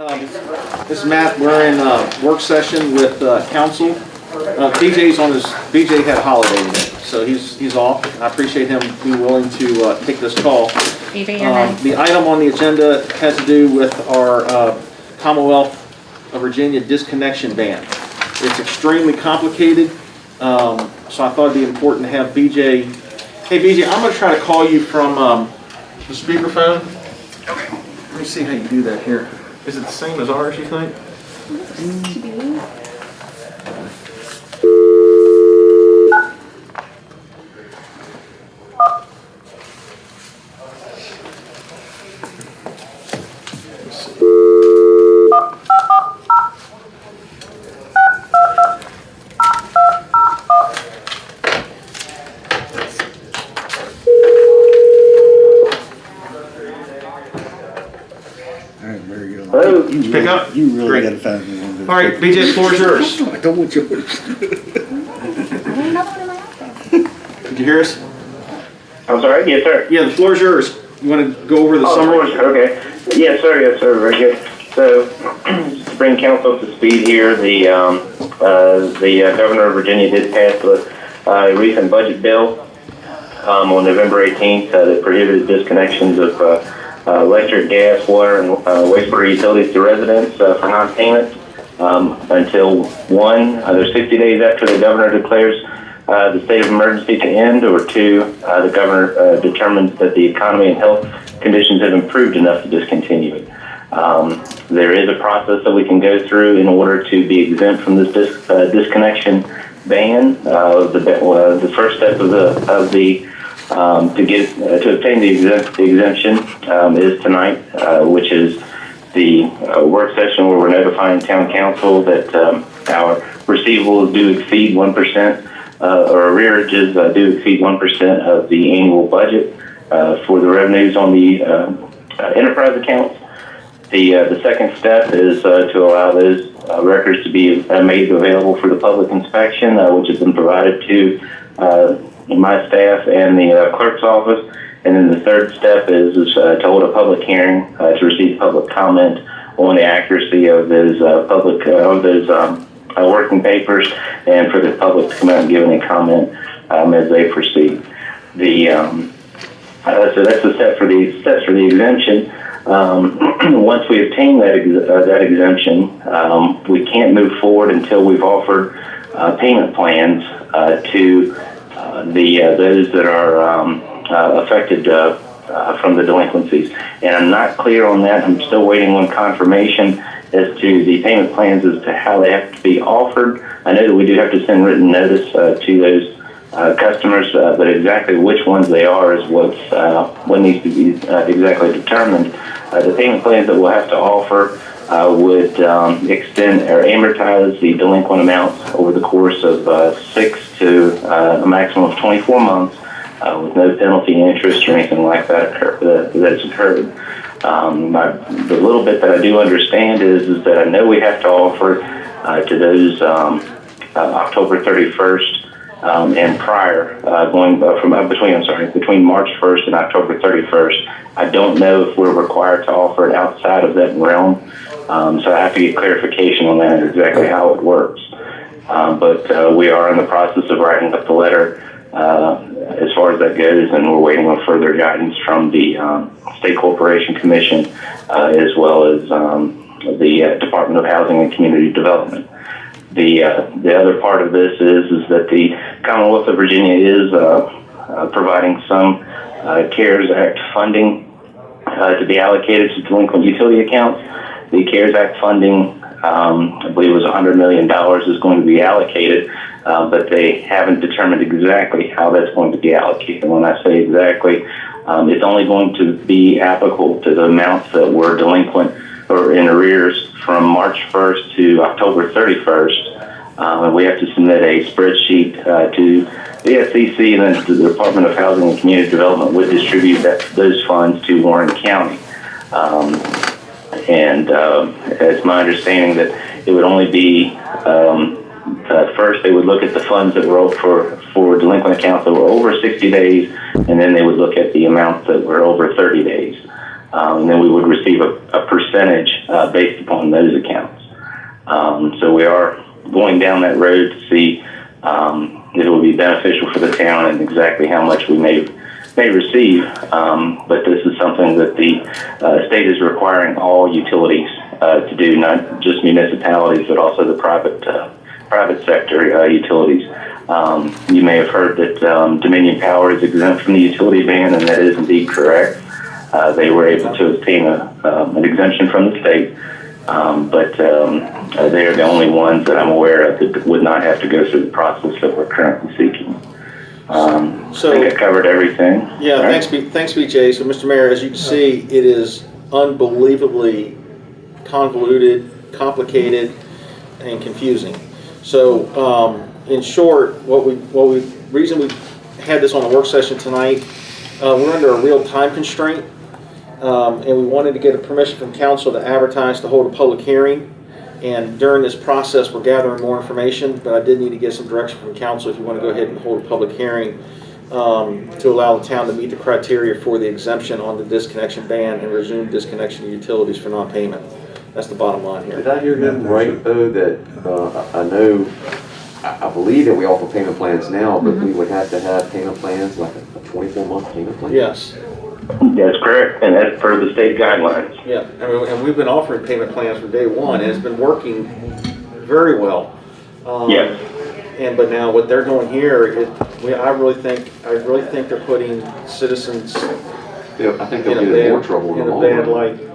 This is Matt. We're in work session with council. BJ had a holiday today, so he's off. I appreciate him being willing to take this call. The item on the agenda has to do with our Commonwealth of Virginia disconnection ban. It's extremely complicated, so I thought it'd be important to have BJ. Hey BJ, I'm going to try to call you from the speakerphone. Okay. Let me see how you do that here. Is it the same as ours, you think? Hello? You pick up? You really Great. gotta find me one of those. All right, BJ, the floor is yours. I don't want yours. Did you hear us? I'm sorry? Yes, sir. Yeah, the floor is yours. You want to go over the summary? Okay. Yes, sir. Very good. So, to bring council up to speed here, the governor of Virginia did pass a recent budget bill on November 18th that prohibited disconnections of electric, gas, water, and wastewater utilities to residents for non-payment until there's 60 days after the governor declares the state of emergency to end, or two, the governor determines that the economy and health conditions have improved enough to discontinue it. There is a process that we can go through in order to be exempt from this disconnection ban. The first step to obtain the exemption is tonight, which is the work session where we're notifying town council that our receivables do exceed 1%, or arrearages do exceed 1% of the annual budget for the revenues on the enterprise accounts. The second step is to allow those records to be made available for the public inspection, which has been provided to my staff and the clerk's office. And then the third step is to hold a public hearing to receive public comment on the accuracy of those working papers, and for the public to come out and give any comment as they proceed. So that's the steps for the exemption. Once we obtain that exemption, we can't move forward until we've offered payment plans to those that are affected from the delinquencies. And I'm not clear on that. I'm still waiting on confirmation as to the payment plans as to how they have to be offered. I know that we do have to send written notice to those customers, but exactly which ones they are is what needs to be exactly determined. The payment plans that we'll have to offer would extend or amortize the delinquent amounts over the course of 6 to a maximum of 24 months with no penalty, interest, or anything like that that's occurred. The little bit that I do understand is that I know we have to offer to those October 31st and prior, between March 1st and October 31st. I don't know if we're required to offer it outside of that realm, so I have to get clarification on that and exactly how it works. But we are in the process of writing up the letter as far as that goes, and we're waiting on further guidance from the State Corporation Commission as well as the Department of Housing and Community Development. The other part of this is that the Commonwealth of Virginia is providing some CARES Act funding to be allocated to delinquent utility accounts. The CARES Act funding, I believe it was $100 million, is going to be allocated, but they haven't determined exactly how that's going to be allocated. When I say exactly, it's only going to be applicable to the amounts that were delinquent or in arrears from March 1st to October 31st. And we have to submit a spreadsheet to the SEC, and then the Department of Housing and Community Development would distribute those funds to Warren County. It's my understanding that it would only be first they would look at the funds that were for delinquent accounts that were over 60 days, and then they would look at the amounts that were over 30 days. and then we would receive a percentage based upon those accounts. So we are going down that road to see if it will be beneficial for the town and exactly how much we may receive. But this is something that the state is requiring all utilities to do, not just municipalities, but also the private sector utilities. You may have heard that Dominion Power is exempt from the utility ban, and that is indeed correct. They were able to obtain an exemption from the state, but they are the only ones that I'm aware of that would not have to go through the process that we're currently seeking. So, I think I covered everything. Yeah, right? thanks, BJ. So, Mr. Mayor, as you can see, it is unbelievably convoluted, complicated, and confusing. So, in short, reason we had this on the work session tonight, we're under a real time constraint, and we wanted to get a permission from council to advertise to hold a public hearing. And during this process, we're gathering more information, but I did need to get some direction from council if you want to go ahead and hold a public hearing to allow the town to meet the criteria for the exemption on the disconnection ban and resume disconnection of utilities for non-payment. That's the bottom line here. Did I hear them right, though, that I believe that we offer payment plans now, but we would have to have payment plans, like a 24-month payment plan? Yes. That's correct, and that's per the state guidelines. Yeah, and we've been offering payment plans from day one, and it's been working very well. Yes. But now what they're doing here, I really think they're putting citizens Yeah, I think they'll get in more trouble in a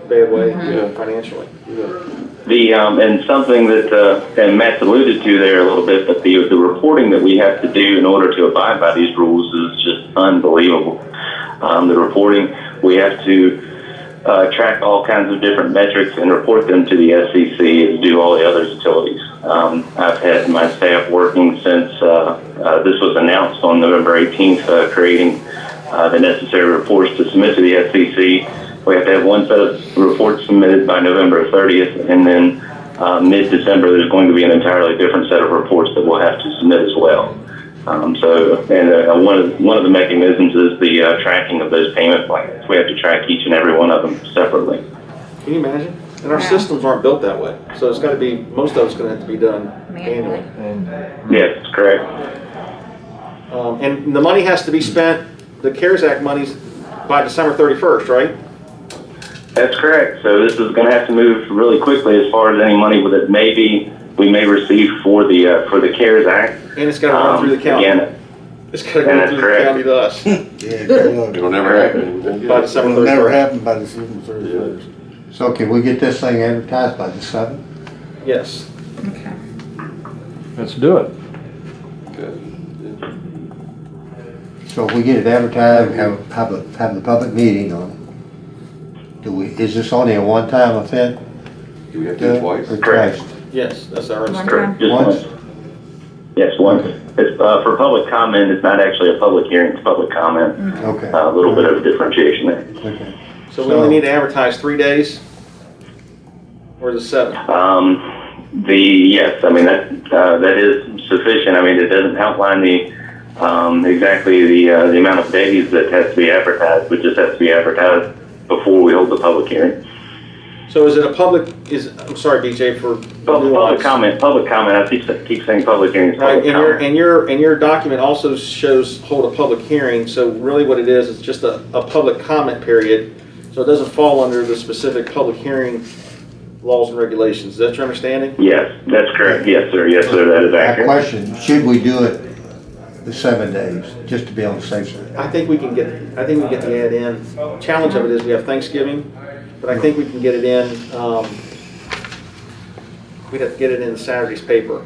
bad way financially. And something that and Matt's alluded to there a little bit, but the reporting that we have to do in order to abide by these rules is just unbelievable. The reporting, we have to track all kinds of different metrics and report them to the SEC as do all the other utilities. I've had my staff working since this was announced on November 18th, creating the necessary reports to submit to the SEC. We have to have one set of reports submitted by November 30th, and then mid-December there's going to be an entirely different set of reports that we'll have to submit as well. One of the mechanisms is the tracking of those payment plans. We have to track each and every one of them separately. Can you imagine? And our systems aren't built that way, so it's got to be, most of it's going to have to be done manually. Yes, correct. And the money has to be spent, the CARES Act money's by December 31st, right? That's correct. So this is going to have to move really quickly as far as any money that we may receive for the CARES Act. And it's got to run through the county. Again, it's got to go through the county to us. It'll never happen. By December 31st. It'll never happen by December 31st. So can we get this thing advertised by the 7th? Yes. Okay. Let's do it. So if we get it advertised, have the public meeting on it, is this only a one-time event? Do we have to do it twice? Or Correct. twice? Yes, that's our One understanding. time. just Once? once. Yes, once. It's for public comment. It's not actually a public hearing. It's public comment. Okay. A little bit of a differentiation there. Okay. So we only need to advertise 3 days? Or is it 7? Yes, I mean that is sufficient. I mean it doesn't outline the exactly the amount of days that has to be advertised, but just has to be advertised before we hold the public hearing. So is it a public, I'm sorry, BJ, for Public comment. I keep saying public hearings. Right, Public comment. and your document also shows hold a public hearing, so really what it is just a public comment period, so it doesn't fall under the specific public hearing laws and regulations. Is that your understanding? Yes, that's correct. Yes, sir. Yes, sir. That is My accurate. question, should we do it the 7 days, just to be on the safe side? I think we can get the ad in. Challenge of it is we have Thanksgiving, but I think we can get it in, we'd have to get it in Saturday's paper.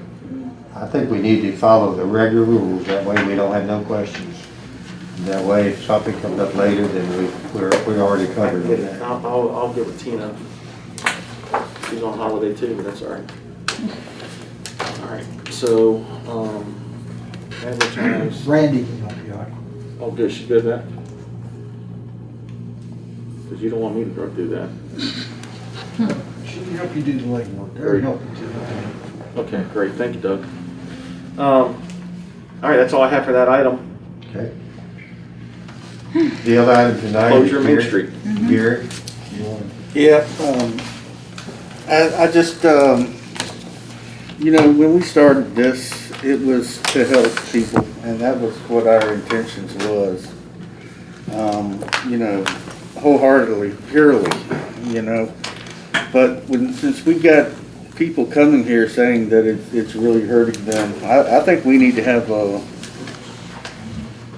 I think we need to follow the regular rules, that way we don't have no questions. That way, if something comes up later, then we're already covered with that. I'll get with Tina. She's on holiday too, but that's all right. All right, so, advertise. Randy can help you out. Oh, good, she's good at that? Because you don't want me to do that. She can help you do the legwork. Or help you do Okay, great, thank you, Doug. All right, that's all I have for that item. Okay. The other item tonight is Closure of Main Garrett- Street. Garrett Yeah, I just, you know, when we started this, it was to help people, and that was what our intentions was. You know, wholeheartedly, purely, you know. But since we got people coming here saying that it's really hurting them, I think we need to have a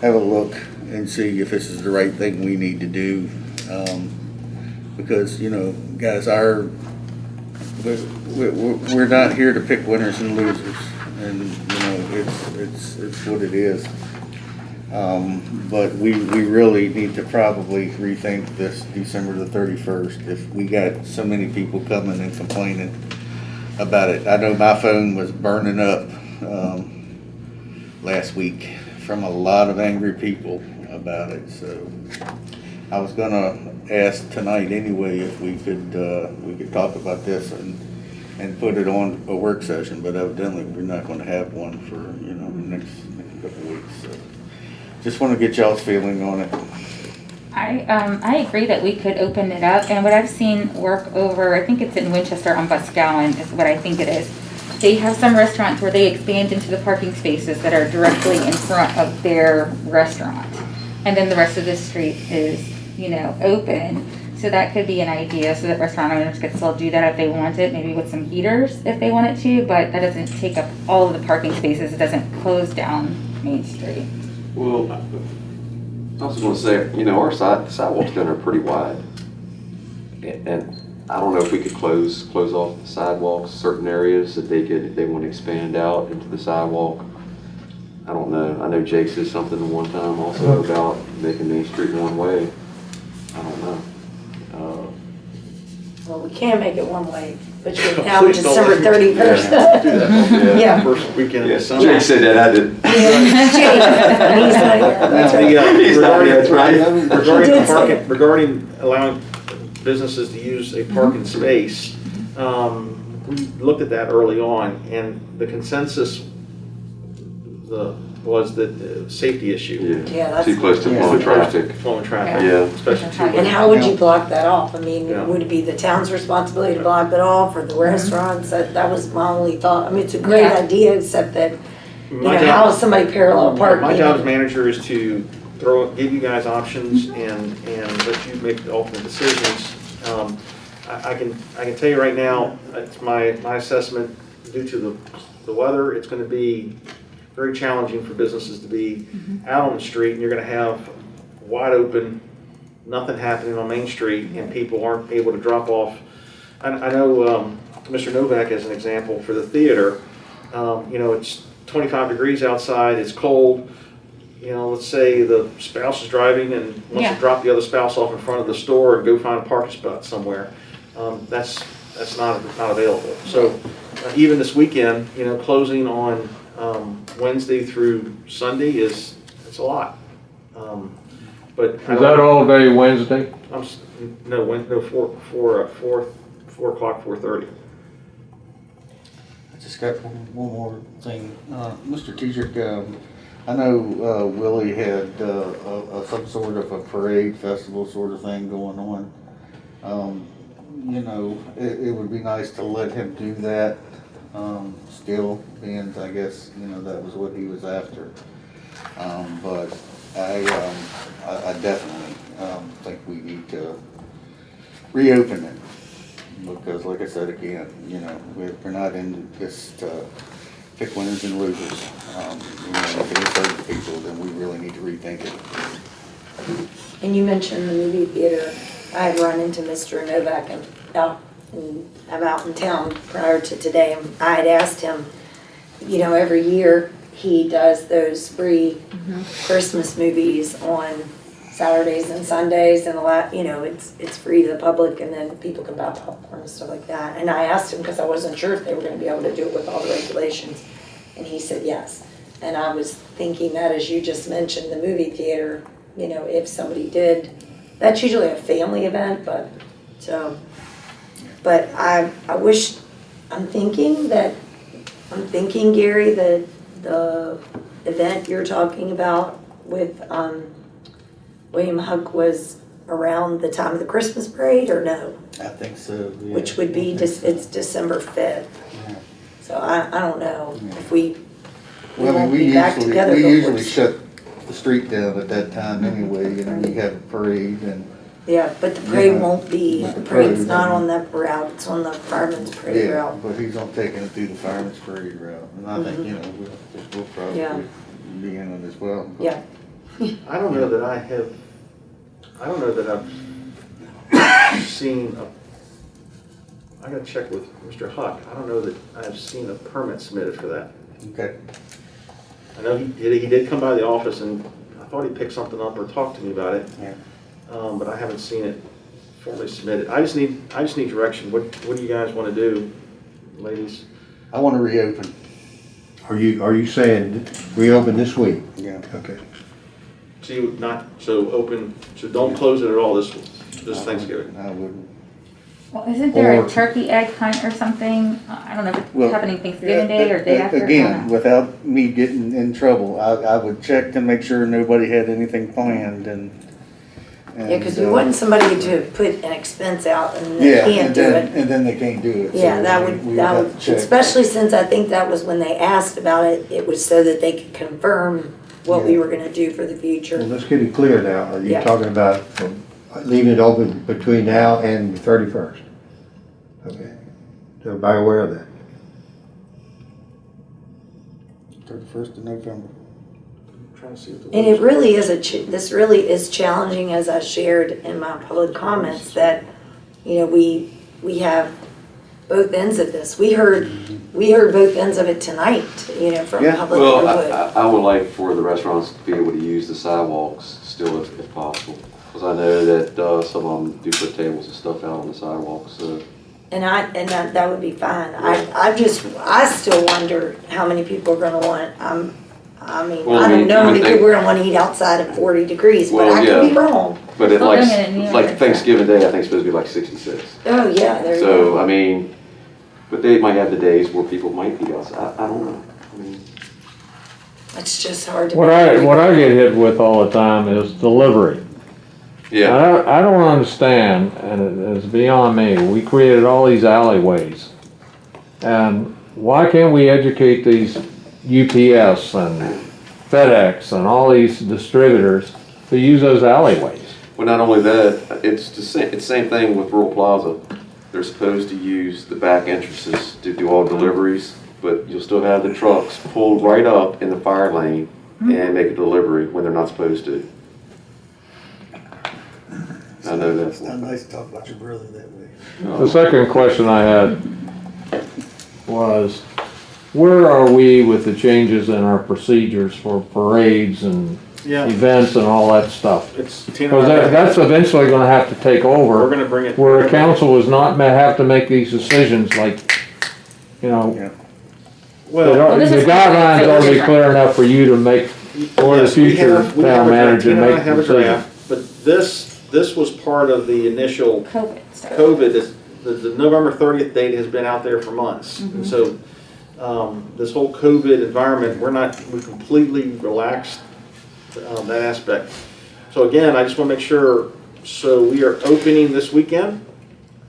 look and see if this is the right thing we need to do. Because, you know, guys, we're not here to pick winners and losers, and you know it's what it is. But we really need to probably rethink this December the 31st if we got so many people coming and complaining about it. I know my phone was burning up last week from a lot of angry people about it. So I was gonna ask tonight anyway if we could talk about this and put it on a work session, but evidently we're not going to have one for the next couple of weeks. So just want to get y'all's feeling on it. I agree that we could open it up, and what I've seen work over, I think it's in Winchester on Boscawen is what I think it is. They have some restaurants where they expand into the parking spaces that are directly in front of their restaurant, and then the rest of the street is open. So that could be an idea, so that restaurant owners could still do that if they wanted, maybe with some heaters if they wanted to, but that doesn't take up all of the parking spaces. It doesn't close down Main Street. Well, I was going to say, our sidewalks down are pretty wide. And I don't know if we could close off the sidewalks, certain areas that if they want to expand out into the sidewalk. I don't know. I know Jake said something one time also about making Main Street one way. I don't know. Well, we can make it one way, but you're now Please don't December let me- 31st. Do that. Yeah. First weekend of Yeah, December. Jake said that, I didn't. And he's not here. That's right. He's not here, that's right. Regarding did the say parking, it. regarding allowing businesses to use a parking space, we looked at that early on, and the consensus was that the safety issue, Yeah, that's- Too close to flowing traffic. flowing traffic, Yeah. especially And And two. how would you block that off? I mean, Yeah. would it be the town's responsibility to block it off, or the restaurants? That was my only thought. I mean, it's a great Yeah. idea, except that, My how job- is somebody parallel parking? My job as manager is to give you guys options and let you make the ultimate decisions. I can tell you right now, it's my assessment, due to the weather, it's gonna be very challenging for businesses to be out on the street, and you're gonna have wide open, nothing happening on Main Street, and people aren't able to drop off. I know Mr. Novak as an example for the theater, it's 25 degrees outside, it's cold. Let's say the spouse is driving and wants Yeah. to drop the other spouse off in front of the store and go find a parking spot somewhere. That's not available. So even this weekend, closing on Wednesday through Sunday it's a lot. But Is that all day Wednesday? No, 4 o'clock, 4:30. I just got one more thing. Mr. Teacher, I know Willie had some sort of a parade festival sort of thing going on. It would be nice to let him do that still, and I guess, that was what he was after. But I definitely think we need to reopen it. Because like I said again, we're not in this to pick winners and losers. If it is hurting people, then we really need to rethink it. And you mentioned the movie theater. I had run into Mr. Novak and I'm out in town prior to today. And I had asked him, every year he does those free Christmas movies on Saturdays and Sundays, and it's free to the public, and then people can buy popcorn and stuff like that. And I asked him because I wasn't sure if they were going to be able to do it with all the regulations, and he said yes. And I was thinking that, as you just mentioned, the movie theater, if somebody did, that's usually a family event, but I wish, I'm thinking, Gary, that the event you're talking about with William Huck was around the time of the Christmas parade or no? I think so, yeah. Which would be, it's December 5th. Yeah. So I don't know if we Well, I won't mean, be back together we before. usually shut the street down at that time anyway, you know, we have a parade and, Yeah, but the parade Yeah. won't be, the parade's not on that route, it's on the fireman's parade yeah, route. but he's on taking it through the fireman's parade route. And I think, you know, we'll Yeah. probably be in it as well. Yeah. I don't know that I've seen I gotta check with Mr. Huck. I don't know that I've seen a permit submitted for that. Okay. I know he did come by the office and I thought he picked something up or talked to me about it. Yeah. But I haven't seen it formally submitted. I just need direction. What do you guys want to do, ladies? I want to reopen, Are you saying reopen this week? yeah. Okay. So don't close it at all this Thanksgiving. I wouldn't. Well, isn't there Or- a turkey egg hunt or something? I don't know if it's Well, happening Thanksgiving Day or day after. I don't Again, know. without me getting in trouble, I would check to make sure nobody had anything planned and. Yeah, because we want somebody to put an expense out and Yeah, they can't and do then, it. and then they can't do it. Yeah, so that we would, have to check. especially since I think that was when they asked about it, it was so that they could confirm what we Yeah. were gonna do for the Well, future. let's get it clear now. Are you Yeah. talking about leaving it open between now and the 31st? Okay. Is everybody aware of that? 31st of November. I'm trying to see what the And it really is this really is challenging, as I shared in my public comments, that, you know, we have both ends of this. We heard both ends of it tonight, you know, from Yeah. public Well, input. I would like for the restaurants to be able to use the sidewalks still if possible. Because I know that some of them do put tables and stuff out on the sidewalks, so. And that would be fine. I still wonder how many people are gonna want, I mean, Well, I I don't mean, know how you many would think- people are gonna wanna eat outside at 40 degrees, but Well, I could be yeah. wrong. But it Still doing it in New York. like Thanksgiving Day, I think it's supposed to be like 66. Oh, yeah, there you So, go. I mean, but they might have the days where people might be outside. I don't know. I mean, It's just hard to. What I get hit with all the time is delivery. yeah, I don't understand, and it's beyond me. We created all these alleyways. And why can't we educate these UPS and FedEx and all these distributors to use those alleyways? well, not only that, it's the same thing with Rural Plaza. They're supposed to use the back entrances to do all deliveries, but you'll still have the trucks pulled right up in the fire lane and make a delivery when they're not supposed to. I know It's that. not nice to talk about your brother that way. The second question I had was, where are we with the changes in our procedures for parades and Yeah, events and all that stuff? it's Tina. Because that's eventually gonna have to take We're over, gonna bring it. where a council is not have to make these decisions like, you know, Well, this the is guidelines ought to be different. clear enough for you to make, or the yes, we future have a town draft. manager Tina and I make have a decisions. draft, but this was part of the initial COVID stuff. COVID. The November 30th date has been out there for months. And so this whole COVID environment, we completely relaxed that aspect. So again, I just want to make sure, so we are opening this weekend?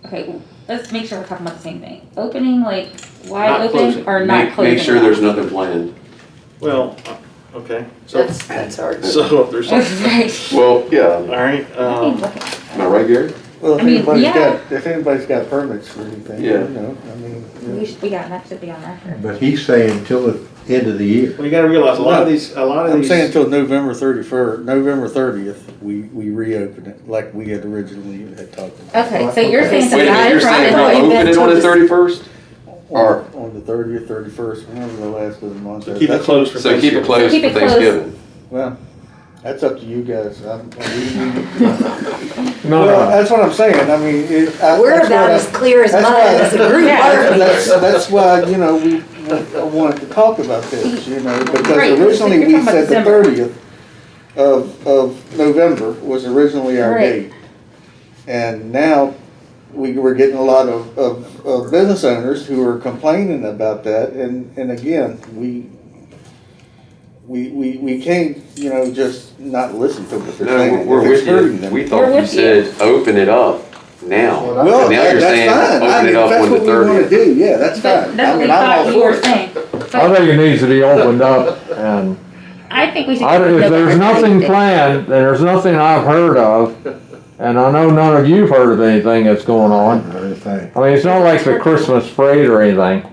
Okay, let's make sure we're talking about the same thing. Opening, like, wide Not open closing. or not closing? Make sure at all? there's nothing planned. Well, okay. So That's hard. if there's That's something, right. Well, yeah, all right. I mean, look at- am I right, Gary? Well, I mean, yeah. if anybody's got permits for anything, you Yeah. know, I mean. you know. Yeah, that should be on record. But he's saying till the end of the year. Well, you gotta realize, a lot of these. I'm saying until November 31st, November 30th, we reopen it like we had originally had talked about. Okay, so you're saying So Wait a minute, you're I saying thought we'll you open meant it on the till 31st? Or, On the 30th, 31st, whenever the last of the month is. Keep it closed for so keep it Thanksgiving. closed Keep for it closed. Thanksgiving. Well, that's up to you guys. No, Well, no, that's what I'm saying. I mean, We're about as clear as that's mud why- as a group, Yeah. aren't we? That's why, you know, we wanted to talk about this, you know, Right, because originally you're we talking said the about December. 30th of November was originally our Right. date. And now we were getting a lot of business owners who are complaining about that. And again, we can't, you know, just not listen to them if they're No, saying, we're if it's with hurting you. them. We We're thought you with you. said, open it up now. Well, Now you're that's saying, fine. I open mean, it if up that's on what the we wanna 30th. do, yeah, that's But fine. that's I what we mean, I'm all thought you were for it. saying. I But think it needs to be opened up, and I think we should. if there's nothing planned, and there's nothing I've heard of, and I know none of you've heard of anything that's going on. Everything. I mean, it's not like the Christmas parade or anything.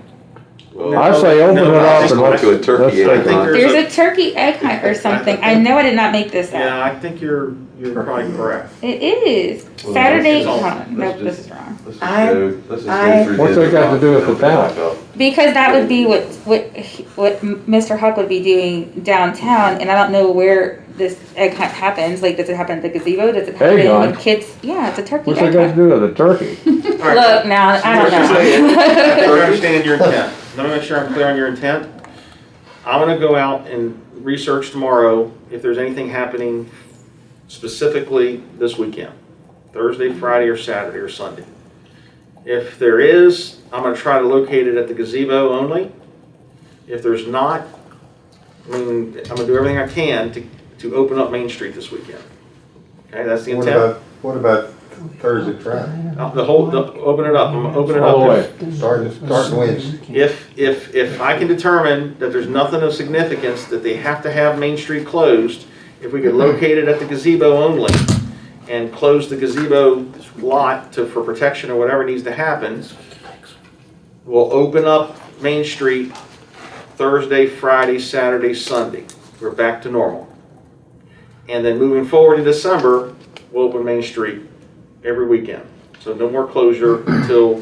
Well, I say open it No, up Just and going let's, to a turkey let's egg take I think hunt. There's a turkey egg hunt or something. I know I did not make this up. Yeah, I think you're probably correct. It is. Well, Saturday, let's just- no, let's this just- is wrong. Let's just I- go, let's just I- go through. What's the that got to do with the open it town? back up. Because that would be what Mr. Huck would be doing downtown, and I don't know where this egg hunt happens. Like, does it happen at the gazebo? Does it happen Egg when hunt? kids? Yeah, it's a turkey what's that egg got to hunt. do with the turkey? Look now, I don't I think know. I understand your intent. Let me make sure I'm clear on your intent. I'm gonna go out and research tomorrow if there's anything happening specifically this weekend, Thursday, Friday, or Saturday, or Sunday. If there is, I'm gonna try to locate it at the gazebo only. If there's not, I mean, I'm gonna do everything I can to open up Main Street this weekend. Okay, that's the intent. What about Thursday, Friday? Open it up, I'm gonna open it All the up. way. Starting Wednesday. If I can determine that there's nothing of significance, that they have to have Main Street closed, if we could locate it at the gazebo only and close the gazebo lot for protection or whatever needs to happen, we'll open up Main Street Thursday, Friday, Saturday, Sunday. We're back to normal. And then moving forward in December, we'll open Main Street every weekend. So no more closure until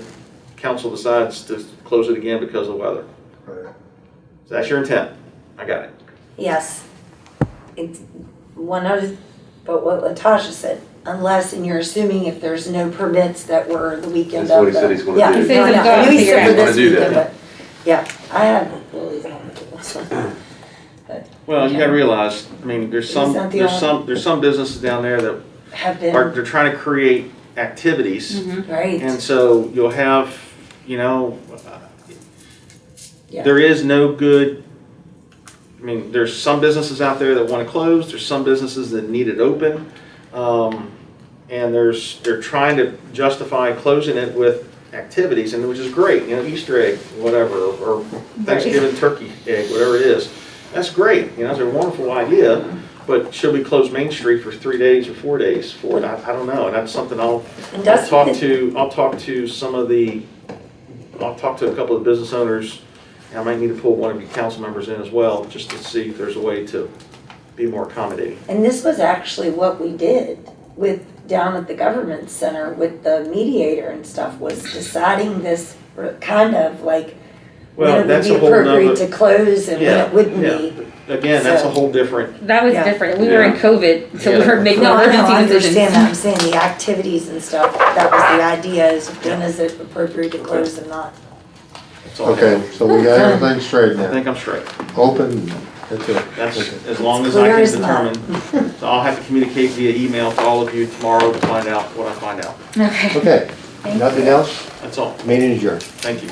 council decides to close it again because of weather. So that's your intent. I got it. Yes. It's one other, but what Latasha said, unless, and you're assuming if there's no permits that were the weekend That's of what he said he's gonna yeah, do. He says no, I he's know. going I knew he to said for figure it out. this He's gonna do weekend, but, yeah, I have Willie's on the so. Well, you gotta realize, I mean, there's some businesses down there that Have been, they're trying to create activities. right, And so you'll have, you know, Yeah. there is no good, I mean, there's some businesses out there that want to close, there's some businesses that need it open. And they're trying to justify closing it with activities, and which is great, you know, Easter egg, whatever, or Thanksgiving turkey egg, whatever it is. That's great, you know, it's a wonderful idea, but should we close Main Street for 3 days or 4 days for it? I don't know, and that's something I'll talk to a couple of business owners. I might need to pull one of you council members in as well, just to see if there's a way to be more accommodating. and this was actually what we did with, down at the government center with the mediator and stuff, was deciding this kind of like, when Well, it would that's be a whole appropriate nother, to close and when yeah, it wouldn't yeah. be. Again, that's a So- whole different, That was Yeah. different. We were in COVID, so we Yeah. were making No, I know, I emergency decisions. understand that, I'm saying the activities and stuff, that was the idea, is when is it appropriate to close and not. that's all I Okay, have. so we got everything straight I now. think I'm straight. Open, that's it. That's Okay. as long as Clear I as can mud. determine. So I'll have to communicate via email to all of you tomorrow to find out what I find out. Okay. Okay, Thank nothing you. else? That's all. Meeting adjourned. Thank you.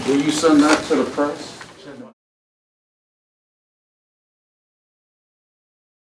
Will you send that to the press?